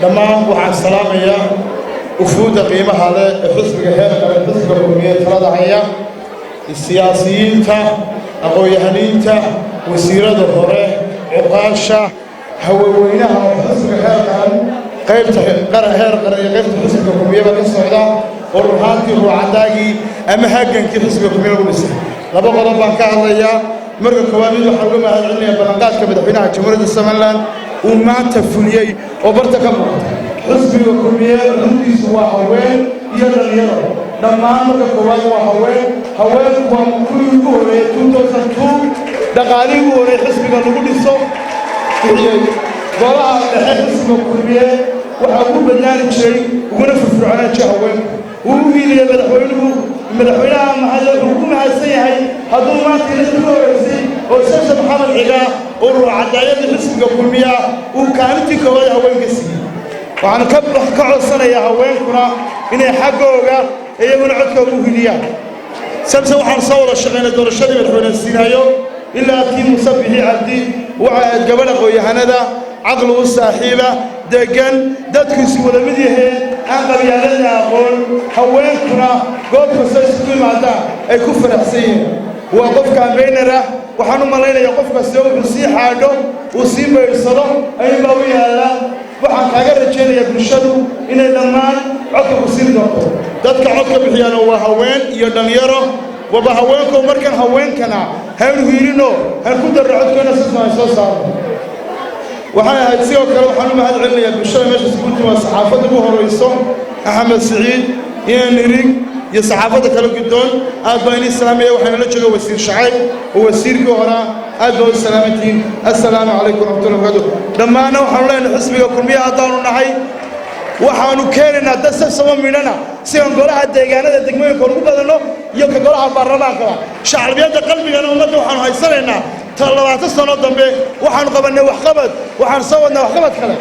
dhammaan waxaan salaamayaa ufuudda qiimaha leh ee xisbiga heerka ee xisbiga kulmiye talada haya siyaasiyiinta aqoon-yahaniinta wasiirada hore cuqaasha haweenweynaha xisbiga heerkan qaybta heer qaran iyo qaybta xisbiga kulmiyada ka socda oo ruuxaantii ruucadaagii ama hagankii xisbiga kulmiye lagu dhisay laba qodob baan ka hadlayaa marka koowaad waxaan uga mahadcelinayaa ballanqaadka madaxweynaha jamhuuriyadda Somaliland uu maanta fuliyay oo barta ka muuqata xisbiga kulmiye runtiisu waa haween iyo dhalinyaro dhammaan marka koowaad waa haweenku waa kuwii ugu horeeyay 2002 dhaqaalihii ugu horeeyay xisbiga lagu dhiso golaha dhexe xisbiga kulmiye waxaa ugu badnaani jiray uguna firfircoonaan jiray haweenku uu wiilaya madaxweynaha maxamed wuxuu ku mahadsan yahay hadduu maanta ila ugu horeysay oo Sheekh Maxamed Ciga oo ruucadaayada xisbiga kulmiye uu kaalintii koowaad haweenka siiyay waxaan ka codsanayaa haweenkuna inay xaqooga iyaguna codkooda u hiliyaan sababta waxaan soo wada shaqeynay doorashadii madaxweynaha Siinayo ilaa tii Musabixi Cabdi waxa gabadha qoyahanada aqal u saaxiiba degan dadkiisu wada mid yahay aan qabyaalada aqoon haweenkuna goob kasta isku yimaadaan ay ku faraxsan yihiin waa qof kaambeynara waxaan u maleynayaa qof kasta oo si xaadho uu si meeysado ay baa u yaalaa waxaan kaaga rajaynayaa bulshadu inay dhammaan codka ku siin doonto dadka codka bixiyana waa haween iyo dhalinyaro waba haweenku markan haweenkana hal hiirino hal ku darro codkana soo saaro waxaan ahayd sidoo kale waxaan u mahadcelinayaa bulshada meesha isku timaa saxaafadda ugu horeyso Axmed Saciid iyo Nirig iyo saxaafadda kala guddoon aad baan idin salaamaya waxaan la joogaa wasiir Shacayb oo wasiirka hore aad baan u salaamantiin assalaamu calaykum warahmatullahi wabarakatuh dhammaan waxaan leenahay xisbiga kulmiye haddaanu nahay waxaanu keenaynaa dad sabab midana si aan golaha deegaanada degmooyinka ugu badano iyo ka golaha baarlamaanka shacbiyada qalbigana ummadda waxaanu haysanaynaa 20 sano dambe waxaanu qabanay waxqabad waxaan soo wadnaa waxqabad kale